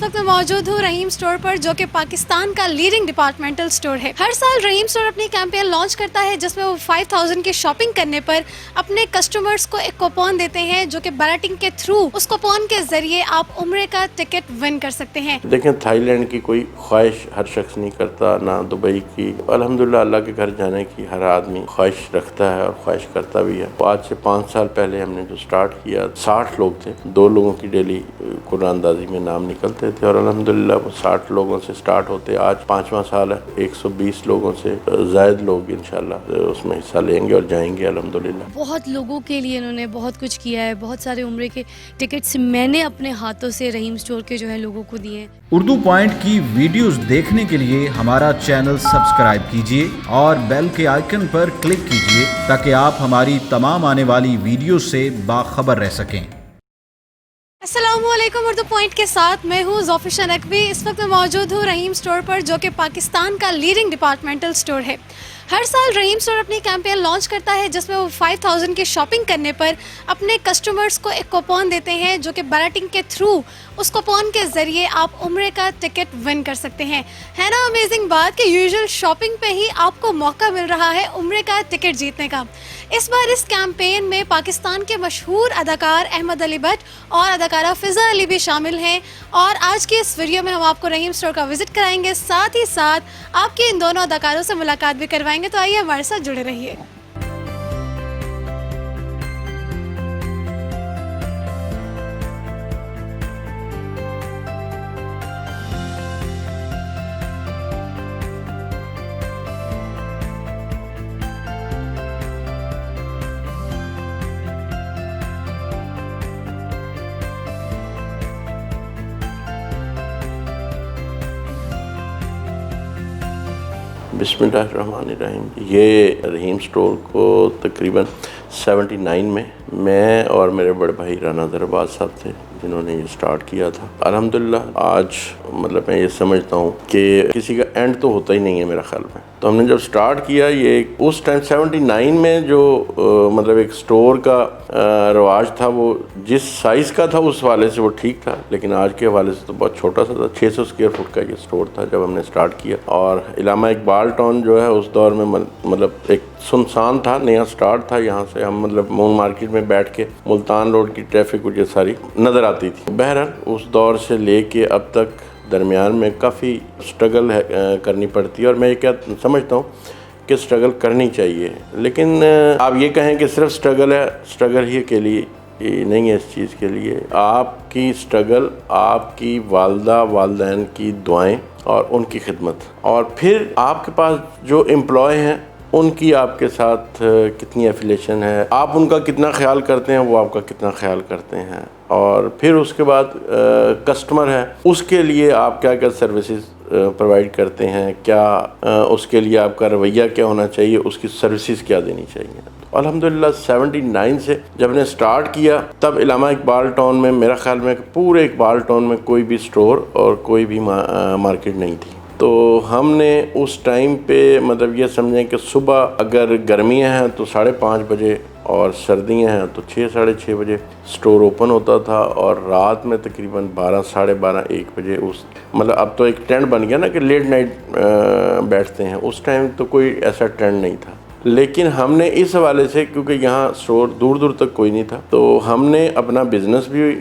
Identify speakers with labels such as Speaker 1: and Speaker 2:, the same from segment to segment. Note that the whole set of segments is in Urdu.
Speaker 1: وقت میں موجود ہوں رحیم اسٹور پر، جو کہ پاکستان کا لیڈنگ ڈپارٹمنٹل اسٹور ہے۔ ہر سال رحیم اسٹور اپنی کیمپین لانچ کرتا ہے جس میں وہ 5000 کی شاپنگ کرنے پر اپنے کسٹمرز کو ایک کوپن دیتے ہیں، جو کہ بیلٹنگ کے تھرو اس کوپن کے ذریعے آپ عمرے کا ٹکٹ ون کر سکتے ہیں۔
Speaker 2: دیکھیں، تھائی لینڈ کی کوئی خواہش ہر شخص نہیں کرتا، نہ دبئی کی۔ الحمدللہ اللہ کے گھر جانے کی ہر آدمی خواہش رکھتا ہے اور خواہش کرتا بھی ہے۔ آج سے 5 سال پہلے ہم نے جو سٹارٹ کیا، 60 لوگ تھے، 2 لوگوں کی ڈیلی قرآن اندازی میں نام نکلتے تھے، اور الحمدللہ وہ 60 لوگوں سے سٹارٹ ہوتے آج 5واں سال ہے، 120 لوگوں سے زائد لوگ انشاءاللہ اس میں حصہ لیں گے اور جائیں گے الحمدللہ۔
Speaker 3: بہت لوگوں کے لیے انہوں نے بہت کچھ کیا ہے، بہت سارے عمرے کے ٹکٹس میں نے اپنے ہاتھوں سے رحیم اسٹور کے جو ہے لوگوں کو دیے ہیں۔
Speaker 4: اردو پوائنٹ کی ویڈیوز دیکھنے کے لیے ہمارا چینل سبسکرائب کیجیے اور بیل کے آئیکن پر کلک کیجیے تاکہ آپ ہماری تمام آنے والی ویڈیوز سے باخبر رہ سکیں۔
Speaker 1: السلام علیکم، اردو پوائنٹ کے ساتھ میں ہوں ظوفیشا نقوی۔ اس وقت میں موجود ہوں رحیم اسٹور پر، جو کہ پاکستان کا لیڈنگ ڈپارٹمنٹل اسٹور ہے۔ ہر سال رحیم اسٹور اپنی کیمپین لانچ کرتا ہے جس میں وہ 5000 کی شاپنگ کرنے پر اپنے کسٹمرز کو ایک کوپن دیتے ہیں، جو کہ بیلٹنگ کے تھرو اس کوپن کے ذریعے آپ عمرے کا ٹکٹ ون کر سکتے ہیں۔ ہے نا امیزنگ بات کہ یوزول شاپنگ پہ ہی آپ کو موقع مل رہا ہے عمرے کا ٹکٹ جیتنے کا۔ اس بار اس کیمپین میں پاکستان کے مشہور اداکار احمد علی بٹ اور اداکارہ فضا علی بھی شامل ہیں، اور آج کی اس ویڈیو میں ہم آپ کو رحیم اسٹور کا وزٹ کرائیں گے، ساتھ ہی ساتھ آپ کے ان دونوں اداکاروں سے ملاقات بھی کروائیں گے۔ تو آئیے ہمارے ساتھ جڑے رہیے۔
Speaker 2: بسم اللہ الرحمن الرحیم۔ یہ رحیم اسٹور کو تقریباً 79 میں میں اور میرے بڑے بھائی رانا درباز صاحب تھے جنہوں نے یہ سٹارٹ کیا تھا۔ الحمدللہ آج مطلب میں یہ سمجھتا ہوں کہ کسی کا اینڈ تو ہوتا ہی نہیں ہے میرا خیال میں۔ تو ہم نے جب سٹارٹ کیا، یہ اس ٹائم 79 میں جو مطلب ایک سٹور کا رواج تھا، وہ جس سائز کا تھا اس حوالے سے وہ ٹھیک تھا، لیکن آج کے حوالے سے تو بہت چھوٹا سا تھا۔ 600 اسکوائر فٹ کا یہ سٹور تھا جب ہم نے سٹارٹ کیا، اور علامہ اقبال ٹاؤن جو ہے اس دور میں مطلب ایک سنسان تھا، نیا سٹارٹ تھا۔ یہاں سے ہم مطلب مون مارکیٹ میں بیٹھ کے ملتان روڈ کی ٹریفک مجھے ساری نظر آتی تھی۔ بہرحال اس دور سے لے کے اب تک درمیان میں کافی سٹرگل کرنی پڑتی ہے، اور میں یہ کیا سمجھتا ہوں کہ سٹرگل کرنی چاہیے، لیکن آپ یہ کہیں کہ صرف سٹرگل ہے، سٹرگل ہی کے لیے نہیں ہے۔ اس چیز کے لیے آپ کی سٹرگل، آپ کی والدہ والدین کی دعائیں اور ان کی خدمت، اور پھر آپ کے پاس جو امپلائی ہیں ان کی آپ کے ساتھ کتنی ایفیلیشن ہے، آپ ان کا کتنا خیال کرتے ہیں، وہ آپ کا کتنا خیال کرتے ہیں، اور پھر اس کے بعد کسٹمر ہے، اس کے لیے آپ کیا کیا سروسز پرووائڈ کرتے ہیں، کیا اس کے لیے آپ کا رویہ کیا ہونا چاہیے، اس کی سروسز کیا دینی چاہیے۔ الحمدللہ 79 سے جب نے سٹارٹ کیا، تب علامہ اقبال ٹاؤن میں میرا خیال میں پورے اقبال ٹاؤن میں کوئی بھی سٹور اور کوئی بھی مارکیٹ نہیں تھی۔ تو ہم نے اس ٹائم پہ مطلب یہ سمجھیں کہ صبح اگر گرمیاں ہیں تو 5:30 بجے، اور سردیاں ہیں تو 6 ساڑھے 6 بجے سٹور اوپن ہوتا تھا، اور رات میں تقریباً 12 ساڑھے 12 1 بجے مطلب اب تو ایک ٹرینڈ بن گیا نا کہ لیٹ نائٹ بیٹھتے ہیں، اس ٹائم تو کوئی ایسا ٹرینڈ نہیں تھا۔ لیکن ہم نے اس حوالے سے، کیونکہ یہاں سٹور دور دور تک کوئی نہیں تھا، تو ہم نے اپنا بزنس بھی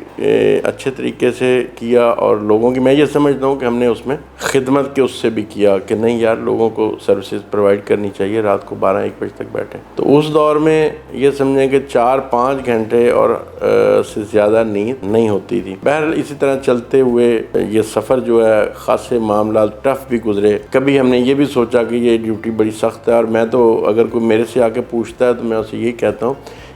Speaker 2: اچھے طریقے سے کیا، اور لوگوں کی میں یہ سمجھتا ہوں کہ ہم نے اس میں خدمت کے اس سے بھی کیا کہ نہیں یار، لوگوں کو سروسز پرووائڈ کرنی چاہیے، رات کو 12 1 بجے تک بیٹھیں۔ تو اس دور میں یہ سمجھیں کہ 4-5 گھنٹے اور سے زیادہ نیند نہیں ہوتی تھی۔ بہرحال اسی طرح چلتے ہوئے یہ سفر جو ہے خاصے معاملات ٹف بھی گزرے۔ کبھی ہم نے یہ بھی سوچا کہ یہ ڈیوٹی بڑی سخت ہے، اور میں تو اگر کوئی میرے سے آ کے پوچھتا ہے تو میں اسے یہی کہتا ہوں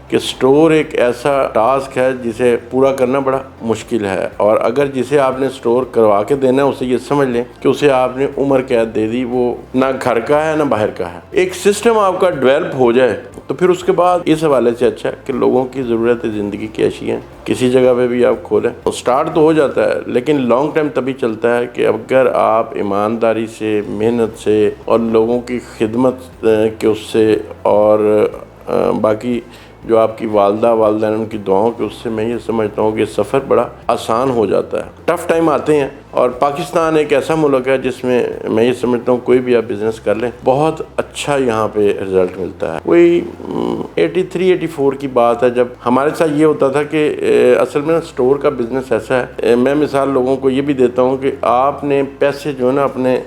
Speaker 2: کہ سٹور ایک ایسا ٹاسک ہے جسے پورا کرنا بڑا مشکل ہے، اور اگر جسے آپ نے سٹور کروا کے دینا ہے، اسے یہ سمجھ لیں کہ اسے آپ نے عمر قید دے دی، وہ نہ گھر کا ہے نہ باہر کا ہے۔ ایک سسٹم آپ کا ڈیولپ ہو جائے تو پھر اس کے بعد اس حوالے سے اچھا ہے کہ لوگوں کی ضرورت زندگی کی اشیاء کسی جگہ پہ بھی آپ کھولیں، سٹارٹ تو ہو جاتا ہے، لیکن لانگ ٹائم تبھی چلتا ہے کہ اگر آپ ایمانداری سے، محنت سے، اور لوگوں کی خدمت کے اس سے، اور باقی جو آپ کی والدہ والدین ان کی دعاؤں کے اس سے میں یہ سمجھتا ہوں کہ سفر بڑا آسان ہو جاتا ہے. ٹف ٹائم آتے ہیں اور پاکستان ایک ایسا ملک ہے جس میں میں یہ سمجھتا ہوں کوئی بھی آپ بزنس کر لیں بہت اچھا یہاں پہ رزلٹ ملتا ہے. وہی 83-84 کی بات ہے جب ہمارے ساتھ یہ ہوتا تھا کہ اصل میں اسٹور کا بزنس ایسا ہے, میں مثال لوگوں کو یہ بھی دیتا ہوں کہ آپ نے پیسے جو ہے نا اپنے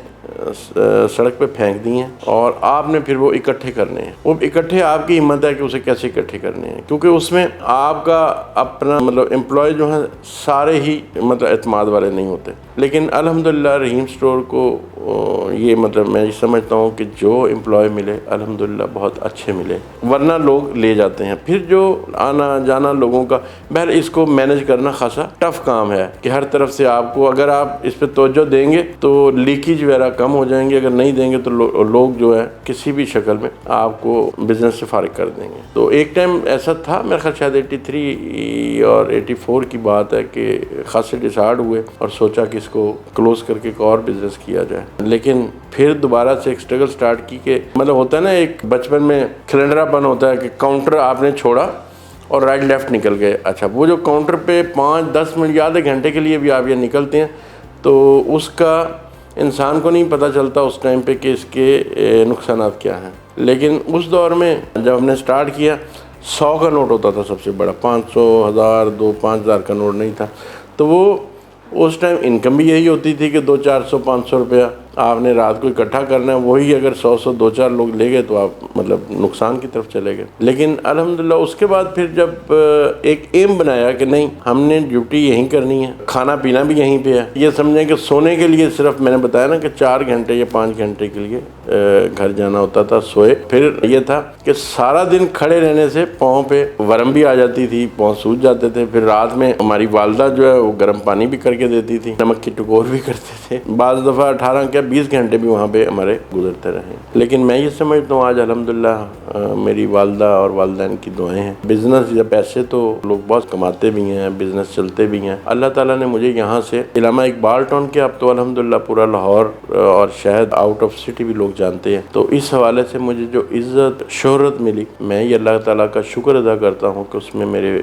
Speaker 2: سڑک پہ پھینک دی ہیں اور آپ نے پھر وہ اکٹھے کرنے ہیں. وہ اکٹھے آپ کی ہمت ہے کہ اسے کیسے اکٹھے کرنے ہیں, کیونکہ اس میں آپ کا اپنا مطلب امپلائی جو ہیں سارے ہی مطلب اعتماد والے نہیں ہوتے. لیکن الحمدللہ رحیم اسٹور کو یہ مطلب میں یہ سمجھتا ہوں کہ جو امپلائی ملے الحمدللہ بہت اچھے ملے, ورنہ لوگ لے جاتے ہیں. پھر جو آنا جانا لوگوں کا, بہر اس کو مینج کرنا خاصا ٹف کام ہے کہ ہر طرف سے آپ کو, اگر آپ اس پہ توجہ دیں گے تو لیکیج وغیرہ کم ہو جائیں گے, اگر نہیں دیں گے تو لوگ جو ہے کسی بھی شکل میں آپ کو بزنس سے فارغ کر دیں گے. تو ایک ٹائم ایسا تھا, میرا خیال شاید 83 اور 84 کی بات ہے کہ خاصے ڈیسائیڈ ہوئے اور سوچا کہ اس کو کلوز کر کے ایک اور بزنس کیا جائے. لیکن پھر دوبارہ سے ایک سٹرگل سٹارٹ کی کہ مطلب ہوتا ہے نا ایک بچپن میں کھلنڈرا پن ہوتا ہے کہ کاؤنٹر آپ نے چھوڑا اور رائٹ لیفٹ نکل گئے. اچھا وہ جو کاؤنٹر پہ 5-10 منٹ یا آدھے گھنٹے کے لیے بھی آپ یہ نکلتے ہیں تو اس کا انسان کو نہیں پتہ چلتا اس ٹائم پہ کہ اس کے نقصانات کیا ہیں. لیکن اس دور میں جب ہم نے سٹارٹ کیا 100 کا نوٹ ہوتا تھا سب سے بڑا, 500, 1000, 5,000 کا نوٹ نہیں تھا. تو وہ اس ٹائم انکم بھی یہی ہوتی تھی کہ 200-400 500 روپیہ آپ نے رات کو اکٹھا کرنا ہے. وہی اگر 100 2-4 لوگ لے گئے تو آپ مطلب نقصان کی طرف چلے گئے. لیکن الحمدللہ اس کے بعد پھر جب ایک ایم بنایا کہ نہیں ہم نے ڈیوٹی یہیں کرنی ہے, کھانا پینا بھی یہیں پہ ہے. یہ سمجھیں کہ سونے کے لیے صرف میں نے بتایا نا کہ 4 گھنٹے یا 5 گھنٹے کے لیے گھر جانا ہوتا تھا, سوئے. پھر یہ تھا کہ سارا دن کھڑے رہنے سے پاؤں پہ ورم بھی آ جاتی تھی, پاؤں سوج جاتے تھے. پھر رات میں ہماری والدہ جو ہے وہ گرم پانی بھی کر کے دیتی تھی, نمک کی ٹکور بھی کرتے تھے. بعض دفعہ 18 کیا 20 گھنٹے بھی وہاں پہ ہمارے گزرتے رہے. لیکن میں یہ سمجھتا ہوں آج الحمدللہ میری والدہ اور والدین کی دعائیں ہیں. بزنس یا پیسے تو لوگ بہت کماتے بھی ہیں, بزنس چلتے بھی ہیں. اللہ تعالیٰ نے مجھے یہاں سے علامہ اقبال ٹاؤن کے, اب تو الحمدللہ پورا لاہور اور شاید آؤٹ آف سٹی بھی لوگ جانتے ہیں. تو اس حوالے سے مجھے جو عزت شہرت ملی, میں یہ اللہ تعالیٰ کا شکر ادا کرتا ہوں کہ اس میں میرے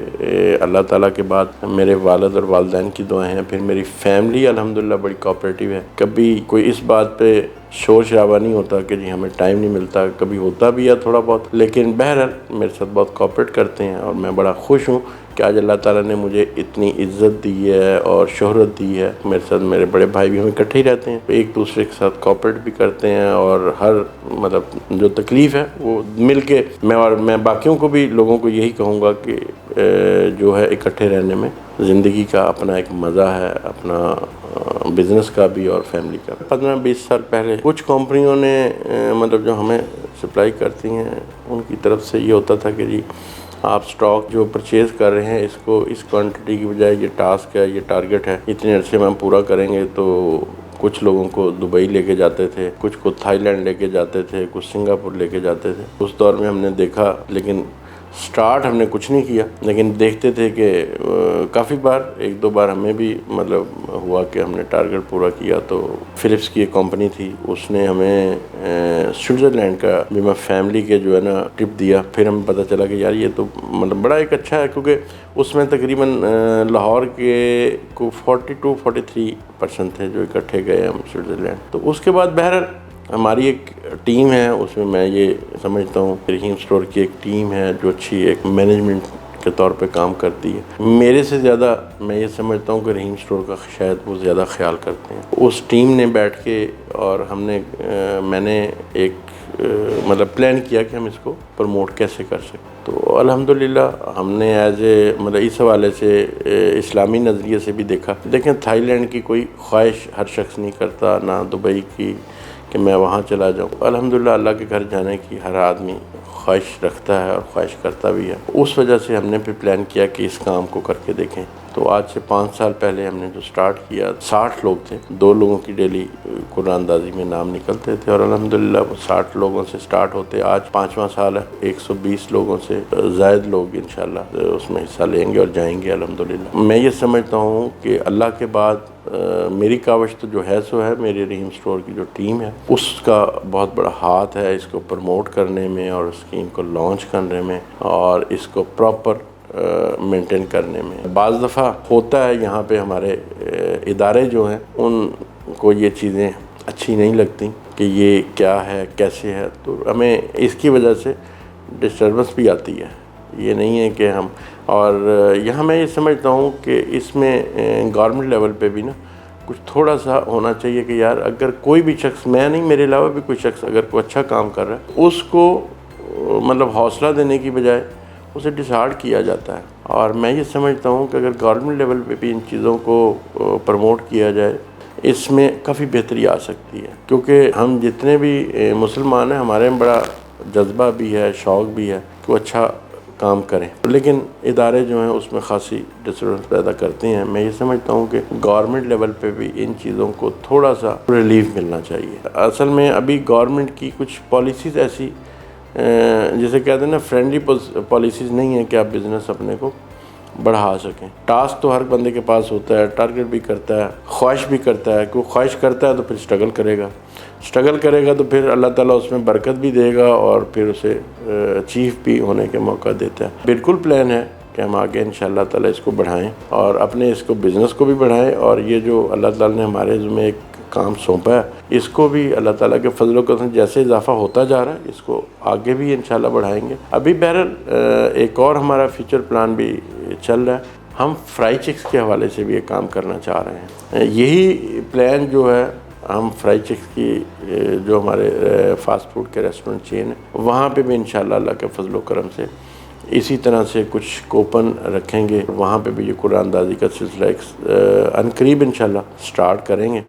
Speaker 2: اللہ تعالیٰ کے بعد میرے والد اور والدین کی دعائیں ہیں. پھر میری فیملی الحمدللہ بڑی کوآپریٹیو ہے. کبھی کوئی اس بات پہ شور شرابہ نہیں ہوتا کہ جی ہمیں ٹائم نہیں ملتا, کبھی ہوتا بھی ہے تھوڑا بہت, لیکن بہرحال میرے ساتھ بہت کوآپریٹ کرتے ہیں. اور میں بڑا خوش ہوں کہ آج اللہ تعالیٰ نے مجھے اتنی عزت دی ہے اور شہرت دی ہے. میرے ساتھ میرے بڑے بھائی بھی ہم اکٹھے ہی رہتے ہیں, ایک دوسرے کے ساتھ کوآپریٹ بھی کرتے ہیں. اور ہر مطلب جو تکلیف ہے وہ مل کے میں باقیوں کو بھی لوگوں کو یہی کہوں گا کہ جو ہے اکٹھے رہنے میں زندگی کا اپنا ایک مزہ ہے, اپنا بزنس کا بھی اور فیملی کا. 15-20 سال پہلے کچھ کمپنیوں نے مطلب جو ہمیں سپلائی کرتی ہیں ان کی طرف سے یہ ہوتا تھا کہ جی آپ سٹاک جو پرچیز کر رہے ہیں اس کو اس کوانٹٹی کی بجائے یہ ٹاسک ہے, یہ ٹارگٹ ہے, اتنے عرصے میں ہم پورا کریں گے. تو کچھ لوگوں کو دبئی لے کے جاتے تھے, کچھ کو تھائی لینڈ لے کے جاتے تھے, کچھ سنگاپور لے کے جاتے تھے. اس دور میں ہم نے دیکھا, لیکن سٹارٹ ہم نے کچھ نہیں کیا, لیکن دیکھتے تھے کہ کافی بار 1-2 بار ہمیں بھی مطلب ہوا کہ ہم نے ٹارگٹ پورا کیا. تو فلپس کی ایک کمپنی تھی, اس نے ہمیں سوئٹزرلینڈ کا بیمہ فیملی کے جو ہے نا ٹپ دیا. پھر ہمیں پتہ چلا کہ یار یہ تو مطلب بڑا ایک اچھا ہے, کیونکہ اس میں تقریباً لاہور کے کو 42-43% تھے جو اکٹھے گئے ہم سوئٹزرلینڈ. تو اس کے بعد بہرحال ہماری ایک ٹیم ہے, اس میں میں یہ سمجھتا ہوں رحیم اسٹور کی ایک ٹیم ہے جو اچھی ایک مینجمنٹ کے طور پہ کام کرتی ہے. میرے سے زیادہ میں یہ سمجھتا ہوں کہ رحیم اسٹور کا شاید وہ زیادہ خیال کرتے ہیں. اس ٹیم نے بیٹھ کے اور میں نے ایک مطلب پلان کیا کہ ہم اس کو پروموٹ کیسے کر سکیں. تو الحمدللہ ہم نے ایز اے مطلب اس حوالے سے اسلامی نظریے سے بھی دیکھا. دیکھیں تھائی لینڈ کی کوئی خواہش ہر شخص نہیں کرتا, نہ دبئی کی کہ میں وہاں چلا جاؤں. الحمدللہ اللہ کے گھر جانے کی ہر آدمی خواہش رکھتا ہے اور خواہش کرتا بھی ہے. اس وجہ سے ہم نے پھر پلان کیا کہ اس کام کو کر کے دیکھیں. تو آج سے 5 سال پہلے ہم نے جو سٹارٹ کیا 60 لوگ تھے, 2 لوگوں کی ڈیلی قرآن اندازی میں نام نکلتے تھے, اور الحمدللہ وہ 60 لوگوں سے سٹارٹ ہوتے آج 5واں سال ہے, 120 لوگوں سے زائد لوگ انشاءاللہ اس میں حصہ لیں گے اور جائیں گے الحمدللہ. میں یہ سمجھتا ہوں کہ اللہ کے بعد میری کاوش تو جو ہے سو ہے, میری رحیم سٹور کی جو ٹیم ہے اس کا بہت بڑا ہاتھ ہے اس کو پروموٹ کرنے میں اور اسکیم کو لانچ کرنے میں اور اس کو پراپر مینٹین کرنے میں. بعض دفعہ ہوتا ہے یہاں پہ ہمارے ادارے جو ہیں ان کو یہ چیزیں اچھی نہیں لگتی کہ یہ کیا ہے کیسے ہے, تو ہمیں اس کی وجہ سے ڈسٹربنس بھی آتی ہے. یہ نہیں ہے کہ ہم, اور یہاں میں یہ سمجھتا ہوں کہ اس میں گورنمنٹ لیول پہ بھی نا کچھ تھوڑا سا ہونا چاہیے کہ یار اگر کوئی بھی شخص, میں نہیں میرے علاوہ بھی کوئی شخص اگر کوئی اچھا کام کر رہا ہے اس کو مطلب حوصلہ دینے کی بجائے اسے ڈسہارڈ کیا جاتا ہے. اور میں یہ سمجھتا ہوں کہ اگر گورنمنٹ لیول پہ بھی ان چیزوں کو پروموٹ کیا جائے اس میں کافی بہتری آ سکتی ہے, کیونکہ ہم جتنے بھی مسلمان ہیں ہمارے میں بڑا جذبہ بھی ہے, شوق بھی ہے کہ وہ اچھا کام کریں, لیکن ادارے جو ہیں اس میں خاصی ڈسٹربنس پیدا کرتے ہیں. میں یہ سمجھتا ہوں کہ گورنمنٹ لیول پہ بھی ان چیزوں کو تھوڑا سا ریلیف ملنا چاہیے. اصل میں ابھی گورنمنٹ کی کچھ پالیسیز ایسی جسے کہتے ہیں نا فرینڈلی پالیسیز نہیں ہیں کہ آپ بزنس اپنے کو بڑھا سکیں. ٹاسک تو ہر بندے کے پاس ہوتا ہے, ٹارگٹ بھی کرتا ہے, خواہش بھی کرتا ہے, کوئی خواہش کرتا ہے تو پھر اسٹرگل کرے گا تو پھر اللہ تعالیٰ اس میں برکت بھی دے گا اور پھر اسے اچیو بھی ہونے کے موقع دیتا ہے. بالکل پلان ہے کہ ہم آگے انشاءاللہ تعالیٰ اس کو بڑھائیں اور اپنے اس کو بزنس کو بھی بڑھائیں, اور یہ جو اللہ تعالیٰ نے ہمارے ذمہ ایک کام سونپا ہے اس کو بھی اللہ تعالیٰ کے فضل و کرم جیسے اضافہ ہوتا جا رہا ہے اس کو آگے بھی انشاءاللہ بڑھائیں گے. ابھی بہرحال ایک اور ہمارا فیوچر پلان بھی چل رہا ہے, ہم فرائی چکس کے حوالے سے بھی ایک کام کرنا چاہ رہے ہیں. یہی پلان جو ہے ہم فرائی چکس کی جو ہمارے فاسٹ فوڈ کے ریسٹورنٹ چین ہے وہاں پہ بھی انشاءاللہ اللہ کے فضل و کرم سے اسی طرح سے کچھ کوپن رکھیں گے, وہاں پہ بھی یہ قرآن اندازی کا سلسلہ عنقریب انشاءاللہ سٹارٹ کریں گے.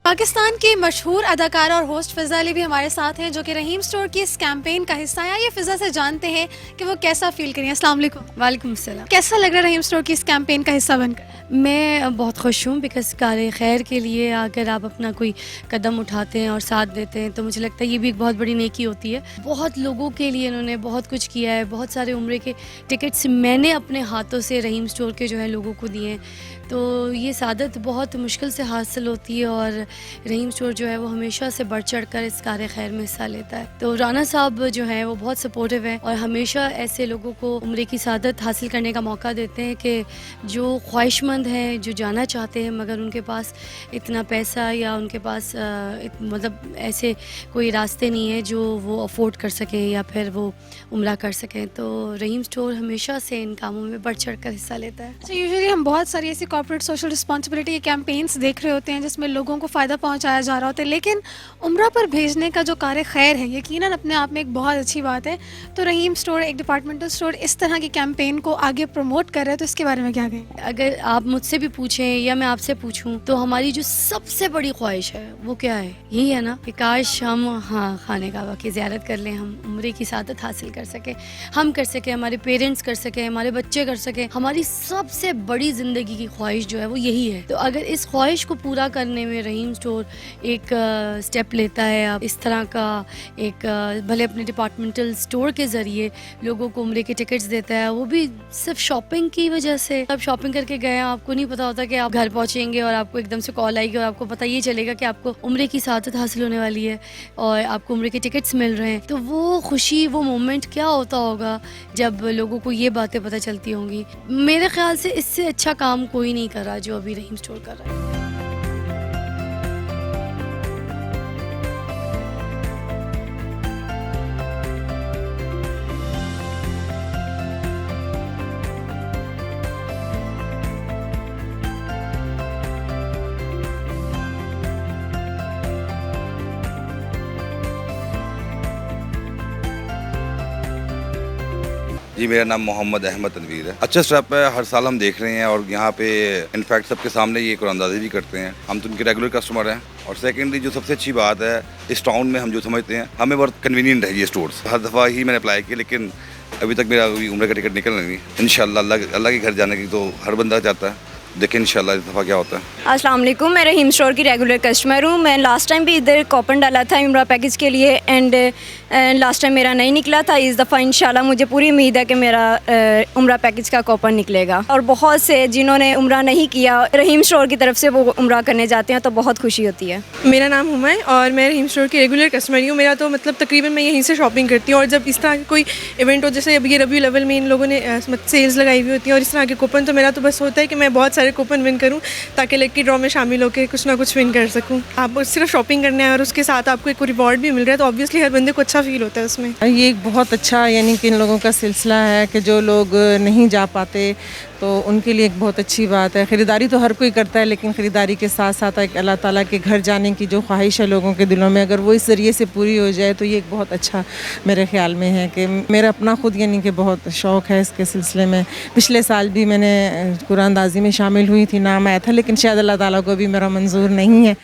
Speaker 1: پاکستان کی مشہور اداکارہ اور ہوسٹ فضا علی بھی ہمارے ساتھ ہیں جو کہ رحیم سٹور کی اس کیمپین کا حصہ ہے. یہ فضا سے جانتے ہیں کہ وہ کیسا فیل کریں. السلام علیکم.
Speaker 3: وعلیکم السلام.
Speaker 1: کیسا لگ رہا ہے رحیم سٹور کی اس کیمپین کا حصہ بن کر؟
Speaker 3: میں بہت خوش ہوں بیکاز کار خیر کے لیے اگر آپ اپنا کوئی قدم اٹھاتے ہیں اور ساتھ دیتے ہیں تو مجھے لگتا ہے یہ بھی ایک بہت بڑی نیکی ہوتی ہے. بہت لوگوں کے لیے انہوں نے بہت کچھ کیا ہے, بہت سارے عمرے کے ٹکٹس میں نے اپنے ہاتھوں سے رحیم سٹور کے جو ہے لوگوں کو دیے ہیں, تو یہ سعادت بہت مشکل سے حاصل ہوتی ہے اور رحیم سٹور جو ہے وہ ہمیشہ سے بڑھ چڑھ کر اس کار خیر میں حصہ لیتا ہے. تو رانا صاحب جو ہیں وہ بہت سپورٹیو ہیں اور ہمیشہ ایسے لوگوں کو عمرے کی سعادت حاصل کرنے کا موقع دیتے ہیں کہ جو خواہش مند ہیں, جو جانا چاہتے ہیں مگر ان کے پاس اتنا پیسہ یا ان کے پاس مطلب ایسے کوئی راستے نہیں ہیں جو وہ افورڈ کر سکیں یا پھر وہ عمرہ کر سکیں. تو رحیم سٹور ہمیشہ سے ان کاموں میں بڑھ چڑھ کر حصہ لیتا ہے.
Speaker 1: اچھا, یوزلی ہم بہت ساری ایسی کارپوریٹ سوشل رسپانسبلٹی کے کیمپینس دیکھ رہے ہوتے ہیں جس میں لوگوں کو فائدہ پہنچایا جا رہا ہوتا ہے, لیکن عمرہ پر بھیجنے کا جو کار خیر ہے یقیناً اپنے آپ میں ایک بہت اچھی بات ہے. تو رحیم سٹور ایک ڈپارٹمنٹل سٹور اس طرح کی کیمپین کو آگے پروموٹ کر رہا ہے, تو اس کے بارے میں کیا کہیں؟
Speaker 3: اگر آپ مجھ سے بھی پوچھیں یا میں آپ سے پوچھوں تو ہماری جو سب سے بڑی خواہش ہے وہ کیا ہے؟ یہی ہے نا کہ کاش ہم خانے کعبہ کی زیارت کر لیں, ہم عمرے کی سعادت حاصل کر سکیں, ہم کر سکیں, ہمارے پیرنٹس کر سکیں, ہمارے بچے کر سکیں. ہماری سب سے بڑی زندگی کی خواہش جو ہے وہ یہی ہے. تو اگر اس خواہش کو پورا کرنے میں رحیم سٹور ایک سٹیپ لیتا ہے, اب اس طرح کا ایک بھلے اپنے ڈپارٹمنٹل سٹور کے ذریعے لوگوں کو عمرے کے ٹکٹس دیتا ہے, وہ بھی صرف شاپنگ کی وجہ سے. اب شاپنگ کر کے گئے ہیں, آپ کو نہیں پتا ہوتا کہ آپ گھر پہنچیں گے اور آپ کو ایک دم سے کال آئے گی اور آپ کو پتہ یہ چلے گا کہ آپ کو عمرے کی سعادت حاصل ہونے والی ہے اور آپ کو عمرے کے ٹکٹس مل رہے ہیں. تو وہ خوشی, وہ مومنٹ کیا ہوتا ہوگا جب لوگوں کو یہ باتیں پتہ چلتی ہوں گی. میرے خیال سے اس سے اچھا کام کوئی نہیں کر رہا جو ابھی رحیم سٹور کر رہا ہے.
Speaker 5: جی میرا نام محمد احمد تنویر ہے. اچھا اسٹیپ ہے, ہر سال ہم دیکھ رہے ہیں اور یہاں پہ انفیکٹ سب کے سامنے یہ قرآن اندازی بھی کرتے ہیں. ہم تو ان کے ریگولر کسٹمر ہیں. اور سیکنڈلی جو سب سے اچھی بات ہے اس ٹاؤن میں ہم جو سمجھتے ہیں ہمیں بہت کنوینئنٹ ہے یہ اسٹورس. ہر دفعہ ہی میں نے اپلائی کیا لیکن ابھی تک میرا عمرے کا ٹکٹ نکل نہیں. انشاءاللہ اللہ کے گھر جانے کی تو ہر بندہ چاہتا ہے. دیکھیں انشاءاللہ اس دفعہ کیا ہوتا ہے.
Speaker 6: السلام علیکم, میں رحیم اسٹور کی ریگولر کسٹمر ہوں. میں لاسٹ ٹائم بھی ادھر کوپن ڈالا تھا عمرہ پیکج کے لیے اینڈ لاسٹ ٹائم میرا نہیں نکلا تھا. اس دفعہ انشاءاللہ مجھے پوری امید ہے کہ میرا عمرہ پیکج کا کوپن نکلے گا. اور بہت سے جنہوں نے عمرہ نہیں کیا رحیم اسٹور کی طرف سے وہ عمرہ کرنے جاتے ہیں تو بہت خوشی ہوتی ہے.
Speaker 7: میرا نام ہما ہے اور میں رحیم اسٹور کی ریگولر کسٹمر ہوں. میرا تو مطلب تقریباً میں یہیں سے شاپنگ کرتی ہوں. اور جب اس طرح کوئی ایونٹ ہو, جیسے اب یہ ربیع الاول میں ان لوگوں نے سیلز لگائی ہوئی ہوتی ہیں اور اس طرح کے کوپن, تو میرا تو بس ہوتا ہے کہ میں بہت سارے کوپن ون کروں تاکہ لکی ڈرا میں شامل ہو کے کچھ نہ کچھ ون کر سکوں. آپ صرف شاپنگ کرنا ہے اور اس کے ساتھ آپ کو ایک ریوارڈ بھی مل رہا ہے تو آبویسلی ہر بندے کو اچھا فیل ہوتا ہے اس میں.
Speaker 8: یہ ایک بہت اچھا یعنی کہ ان لوگوں کا سلسلہ ہے کہ جو لوگ نہیں جا پاتے تو ان کے لیے ایک بہت اچھی بات ہے. خریداری تو ہر کوئی کرتا ہے لیکن خریداری کے ساتھ ساتھ ایک اللہ تعالیٰ کے گھر جانے کی جو خواہش ہے لوگوں کے دلوں میں, اگر وہ اس ذریعے سے پوری ہو جائے تو یہ ایک بہت اچھا میرے خیال میں ہے. کہ میرا اپنا خود یعنی کہ بہت شوق ہے اس کے سلسلے میں. پچھلے سال بھی میں نے قرآن اندازی میں شامل ہوئی تھی, نام آیا تھا لیکن شاید اللہ تعالیٰ کو بھی میرا منظور نہیں ہے.